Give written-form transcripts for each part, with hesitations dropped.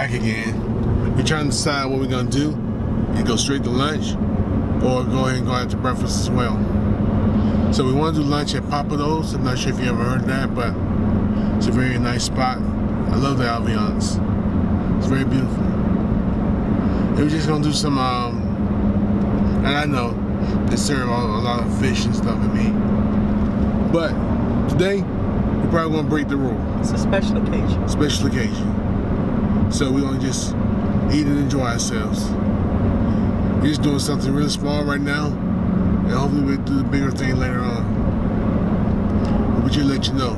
back again. We're trying to decide what we're gonna do. You go straight to lunch, or go ahead and go out to breakfast as well. So we want to do lunch at Papados. I'm not sure if you ever heard of that, but it's a very nice spot. I love the ambiance. It's very beautiful. And we're just gonna do some, and I know they serve a lot of fish and stuff at me, but today we're probably gonna break the rule. It's a special occasion. Special occasion. So we're gonna just eat and enjoy ourselves. We're just doing something really small right now, and hopefully we'll do the bigger thing later on. But we'll just let you know.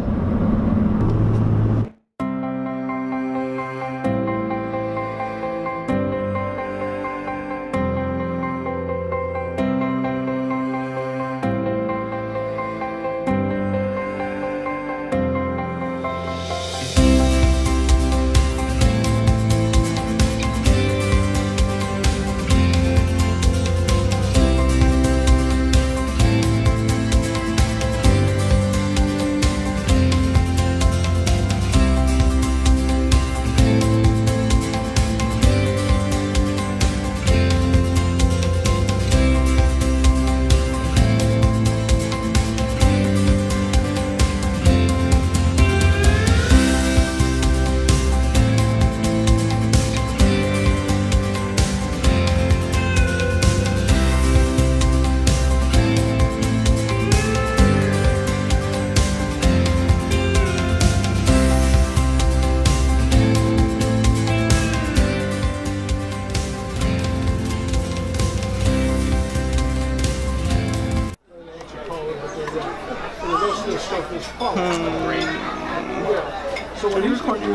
So when he's going to go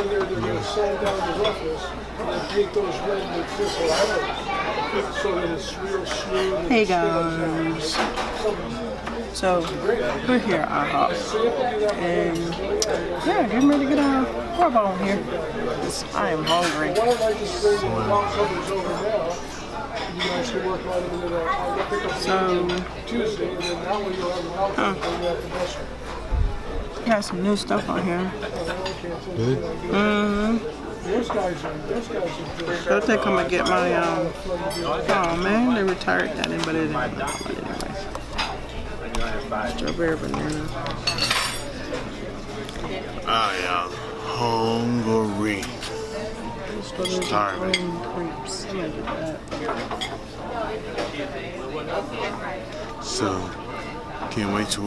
in there, they're going to sand down the roughness and paint those red with triple color so that it's real smooth. Hey guys. So we're here at IHOP and yeah, getting ready to get our grub on here. I am hungry. So got some new stuff on here. Good? So I think I'm gonna get my oh man, they retired that in, but it didn't anyway. Strawberry banana. I am hungry. Starving. Crepes. I'm gonna get that. So can't wait to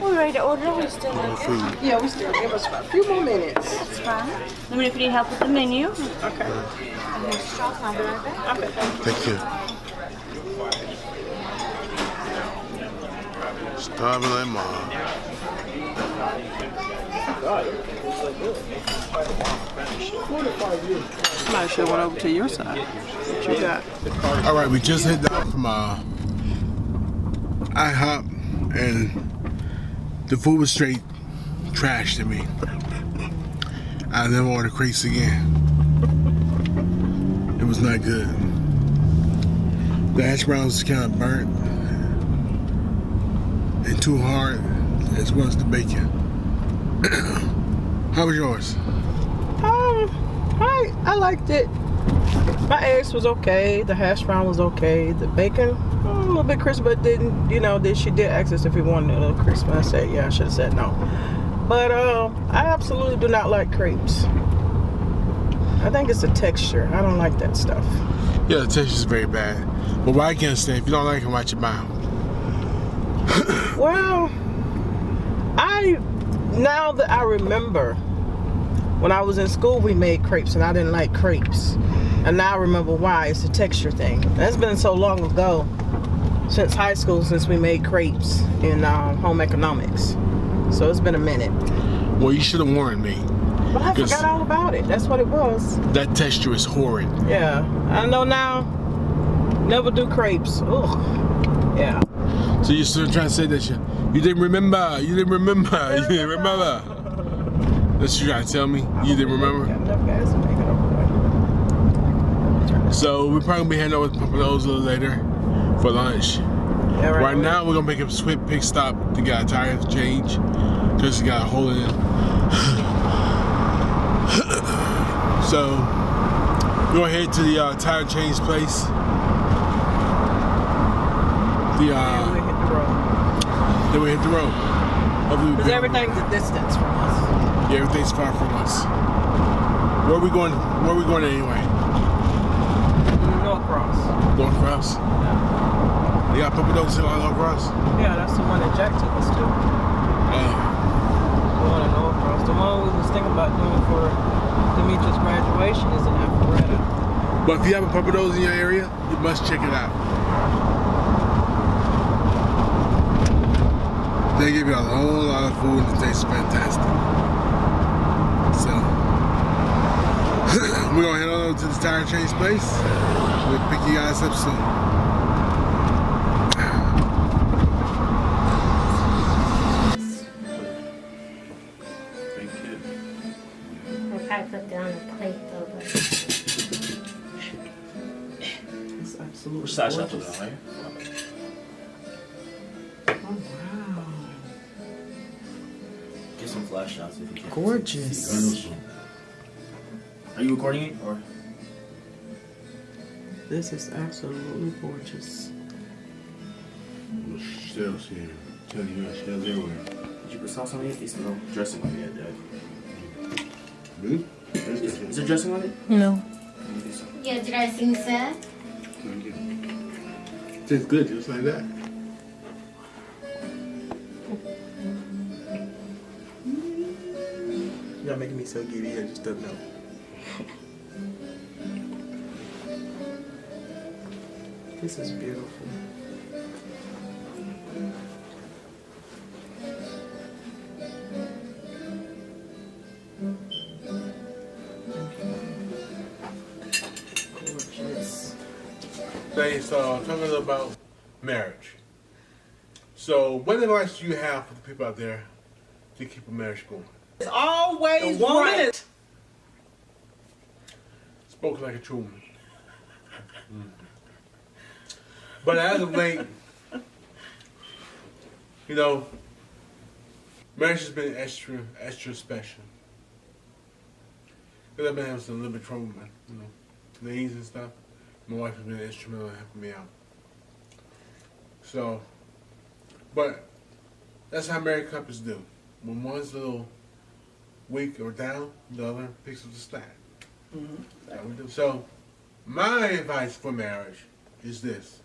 We're ready to order. We still have food. Yeah, we still give us about a few more minutes. That's fine. Let me know if you need help with the menu. Okay. I'll be right back. Okay, thank you. Thank you. Starving like mom. I might should have went over to your side. What you got? All right, we just hit down from IHOP, and the food was straight trash to me. I'll never order crepes again. It was not good. The hash browns was kind of burnt and too hard, as well as the bacon. How was yours? I liked it. My eggs was okay. The hash brown was okay. The bacon, a little bit crisp, but didn't, she did ask us if we wanted a little crisp. I said, yeah, I should have said no. But I absolutely do not like crepes. I think it's the texture. I don't like that stuff. Yeah, the texture is very bad. But what I can understand, if you don't like them, why you buy them? Well, now that I remember, when I was in school, we made crepes, and I didn't like crepes. And now I remember why. It's a texture thing. That's been so long ago, since high school, since we made crepes in home economics. So it's been a minute. Well, you should have warned me. But I forgot all about it. That's what it was. That texture is horrid. Yeah, I know now. Never do crepes. Ugh. Yeah. So you're still trying to say that you didn't remember. You didn't remember. You didn't remember. That's what you're trying to tell me? You didn't remember? So we're probably gonna be heading over to Papados a little later for lunch. Yeah, right now we're gonna make a swift pit stop to get our tires changed. Just got a hole in it. So we're gonna head to the tire change place. And we hit the road. Then we hit the road. Because everything's a distance from us. Yeah, everything's far from us. Where are we going? Where are we going anyway? North Cross. North Cross. Yeah. They got Papados on North Cross. Yeah, that's the one that Jack took us to. The one in North Cross. The one we was thinking about doing for Demetrius' graduation is in Alpharetta. But if you have a Papados in your area, you must check it out. They give you a whole lot of food and it tastes fantastic. So we're gonna head on over to the tire change place. We'll pick you guys up soon. I put down a plate though, but It's absolutely Which side should I put gorgeous. it on, right? Oh, wow. Get some flash shots if you can. Gorgeous. Are you recording it or? This is absolutely gorgeous. Shells here. Telling you, shells everywhere. Did you put sauce on it? There's no dressing on it yet, Dad. Really? Is there dressing on it? No. your dressing, sir. Thank you. Tastes good, just like that. Y'all making me so giddy, I just don't know. This is beautiful. Gorgeous. So talking a little about marriage. So what advice do you have for the people out there to keep a marriage going? It's always right. Spoke like a true woman. But as of late, you know, marriage has been extra special. Because I've been having some little bit of trouble with, things and stuff. My wife has been instrumental in helping me out. So, but that's how married couples do. When one's a little weak or down, the other picks up the slack. That's what we do. So, my advice for marriage is this.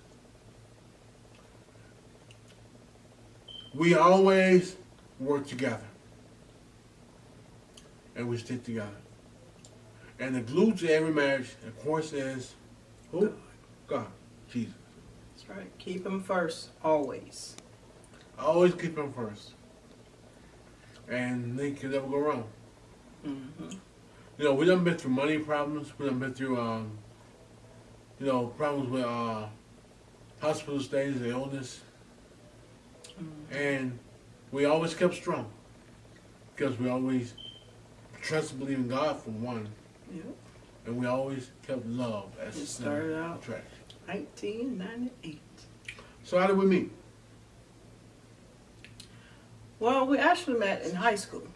We always work together. And we stick together. And the glue to every marriage, of course, is who? God. Jesus. That's right. Keep him first, always. Always keep him first. And they can never go wrong. Mm-hmm. You know, we done been through money problems. We done been through, problems with hospital stays and illness. And we always kept strong. Because we always trust and believe in God for one. Yep. And we always kept love as It the started out attraction. 1998. So how did we meet? Well, we actually met in high school.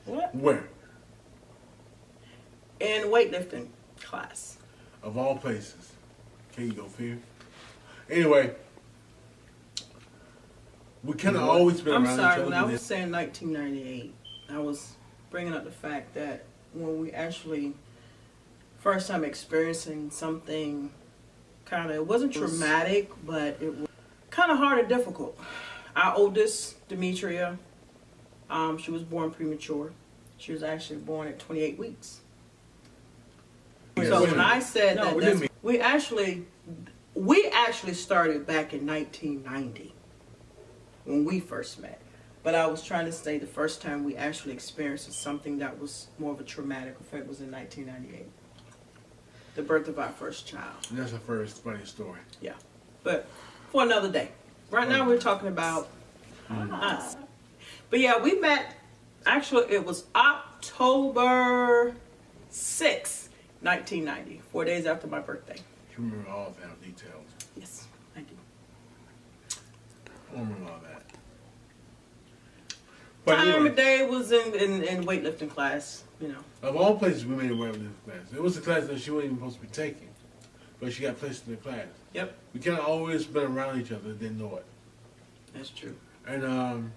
What? Where? In weightlifting class. Of all places. Can you go fear? Anyway, we kind of always been I'm around sorry, each other. when I was saying 1998, I was bringing up the fact that when we actually first time experiencing something kind of, it wasn't traumatic, but it was kind of hard and difficult. Our oldest, Demetria, she was born premature. She was actually born at 28 weeks. So when I said we actually started back in 1990 when we first met. But I was trying to say the first time we actually experienced something that was more of a traumatic effect was in 1998. The birth of our first child. And that's our first funny story. Yeah. But for another day. Right now we're talking about us. But yeah, we met, actually it was October 6th, 1990. 4 days after my birthday. You remember all of that details. Yes, I do. I don't remember all that. But time anyway, of day was in weightlifting class, you know. of all places, we made a weightlifting class. It was a class that she wasn't even supposed to be taking, but she got placed in the class. Yep. We kind of always been around each other, didn't know it. That's true. And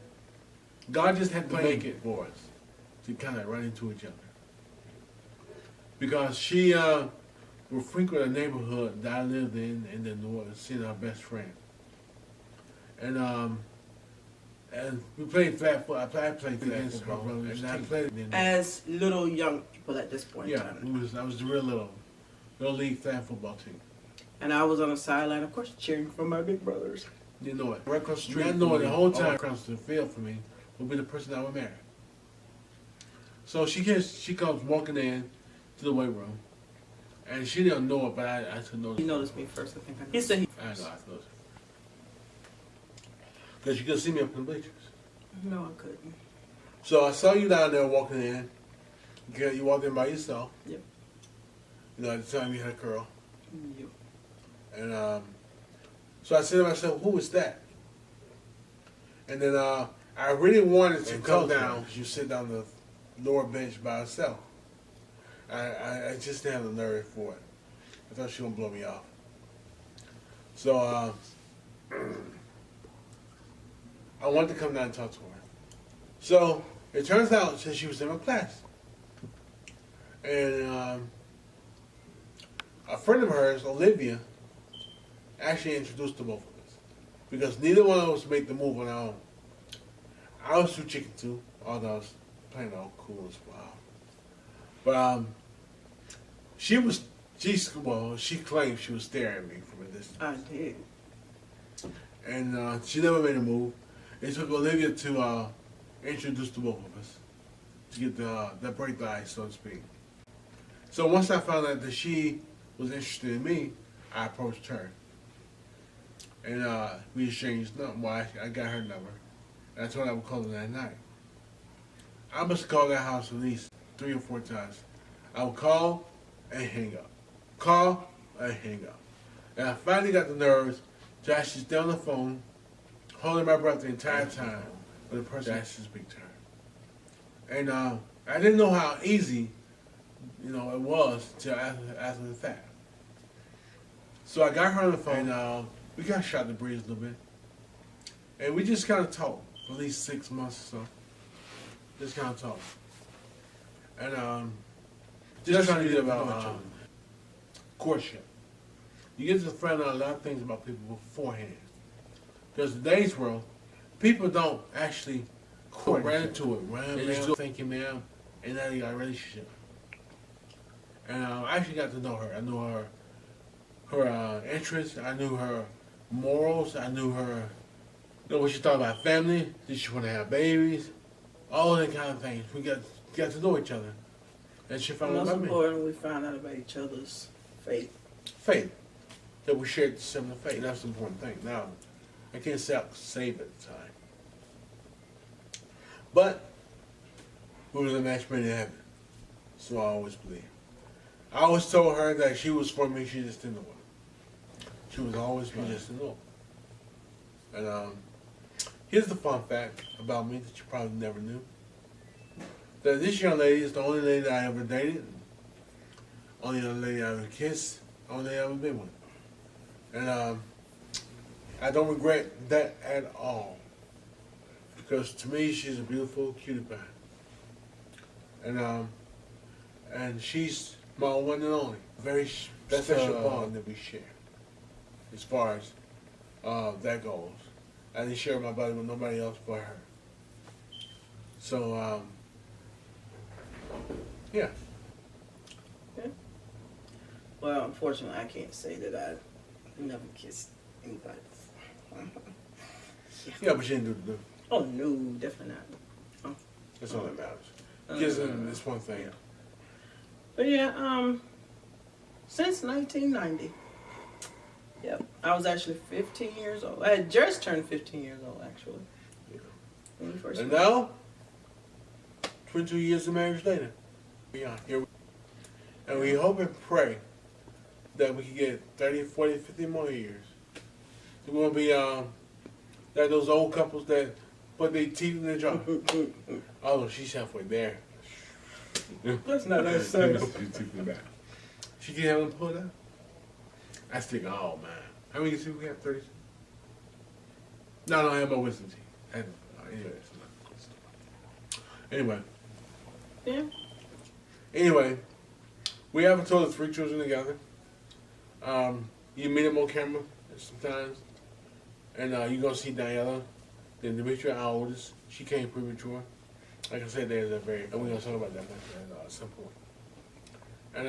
God just had to make it for us to kind of run into each other. Because she would frequent a neighborhood that I lived in the north, seeing our best friend. And we played flat football. I played against her brothers. And I played As little young people at this point in yeah, time. I was the real little league flag football team. And I was on the sideline, of course, cheering for my big brothers. You know it. Right across the street. I know it the whole time across the field for me would be the person I would marry. So she comes walking in to the weight room, and she didn't know it, but I took notice. He noticed me first, I think. He said he I know, I noticed. Because you could see me up in the bleachers. No, I couldn't. So I saw you down there walking in. You walked in by yourself. Yep. You know, at the time you had a curl. Yep. And so I said to myself, who was that? And then I really wanted to come down because you sit down the lower bench by herself. I just didn't have the nerve for it. I thought she was going to blow me off. So I wanted to come down and talk to her. So it turns out that she was in my class. And a friend of hers, Olivia, actually introduced the both of us. Because neither one of us made the move on our own. I was too chicken too, although I was playing all cool as well. But she claimed she was staring at me from a distance. I did. And she never made a move. It took Olivia to introduce the both of us to get the break the ice, so to speak. So once I found out that she was interested in me, I approached her. And we exchanged number. Well, I got her number. And I told her I would call her that night. I must have called that house at least 3 or 4 times. I would call and hang up. Call and hang up. And I finally got the nerves to actually stay on the phone, holding my breath the entire time for the person to actually speak to her. And I didn't know how easy, it was till after the fact. So I got her on the phone. And we got shot the breeze a little bit. And we just kind of talked for at least 6 months or so. Just kind of talked. And just trying to get about courtship. You get to find out a lot of things about people beforehand. Because in today's world, people don't actually court right into it. They just thinking now, and now you got a relationship. And I actually got to know her. I knew her interests. I knew her morals. I knew her, what she thought about family. Did she want to have babies? All that kind of things. We got to know each other. And she found out Most about me. important, we found out about each other's faith. Faith. That we shared similar faith. That's the important thing. Now, I can't say I was saved at the time. But we were a match made in heaven. So I always believe. I always told her that she was for me, she just didn't know it. She was always me, just didn't know it. And here's the fun fact about me that you probably never knew. That this young lady is the only lady that I ever dated, only young lady I ever kissed, only lady I ever been with. And I don't regret that at all. Because to me, she's a beautiful cutie pie. And she's my one and only. Very special bond that we share. As far as that goes. I didn't share my body with nobody else but her. So, yeah. Well, unfortunately, I can't say that I never kissed anybody. Yeah, but she didn't do the do. Oh, no, definitely not. That's all that matters. Kissing is one thing. But yeah, since 1990. Yep, I was actually 15 years old. I had just turned 15 years old, actually. Yeah. When we first And met. now, 22 years of marriage later, we are here. And we hope and pray that we can get 30, 40, 50 more years. We're going to be like those old couples that put their teeth in the jar. Oh, she's halfway there. That's not necessary. She can have them pull it out. I was thinking, oh man, how many teeth we have? 30. No, I don't have my wisdom teeth. Anyway. Yeah. Anyway, we have a total of 3 children together. You meet them on camera sometimes, and you're gonna see Diana. Then Demetria, our oldest, she came premature. Like I said, there's a very, and we're gonna talk about that at some point. And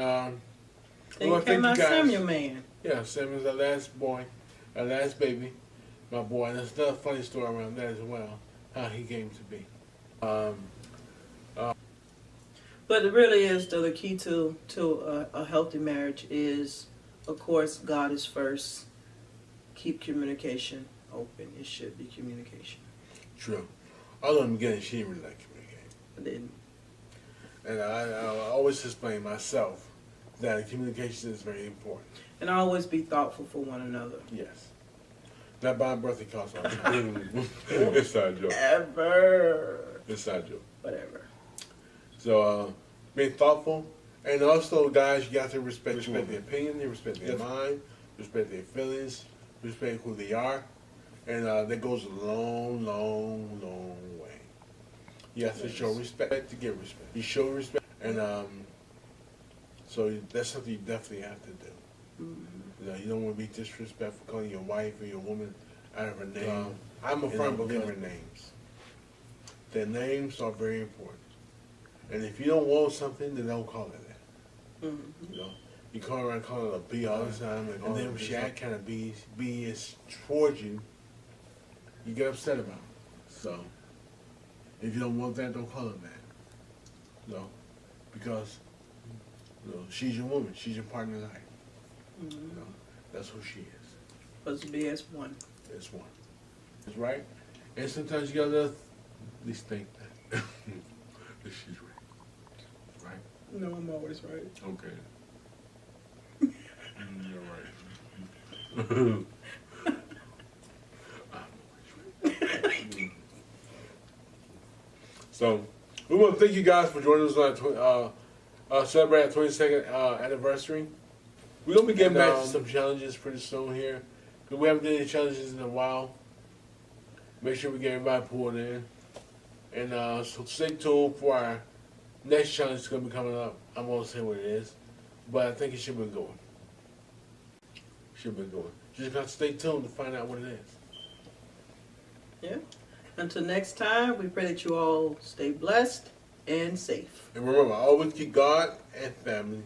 we And want to came thank out you guys. Samuel man. Yeah, Samuel's our last boy, our last baby, my boy. And there's another funny story around that as well, how he came to be. But it really is, though, the key to a healthy marriage is, of course, God is first. Keep communication open. It should be communication. True. Although in the beginning, she didn't really like communicating. And then, And I always explain myself that communication is very important. and always be thoughtful for one another. Yes. Not buying birthday cards all the time. It's not a joke. Ever. It's not a joke. Whatever. So, being thoughtful. And also, guys, you got to respect their opinion, you respect their mind, respect their feelings, respect who they are. And that goes a long, long, long way. You have to show respect to get respect. You show respect. And so that's something you definitely have to do. You know, you don't want to be disrespectful calling your wife or your woman out of her name. I'm a firm believer in names. Their names are very important. And if you don't want something, then don't call it that. You know, you call around calling it a B all the time, and then when she act kind of B is towards you, you get upset about it. So, if you don't want that, don't call it that. You know, because she's your woman, she's your partner in life. You know, that's who she is. Supposed to be as one. It's one. It's right. And sometimes you gotta at least think that she's right. Right? No, I'm always right. Okay. You're right. So, we want to thank you guys for joining us on celebrate our 22nd anniversary. We're going to be getting back to some challenges pretty soon here. Because we haven't done any challenges in a while. Make sure we get everybody pulled in. And so stay tuned for our next challenge that's going to be coming up. I'm going to say what it is. But I think it should be going. Should be going. Just got to stay tuned to find out what it is. Yeah. Until next time, we pray that you all stay blessed and safe. And remember, always keep God and family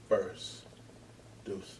first. Deuces.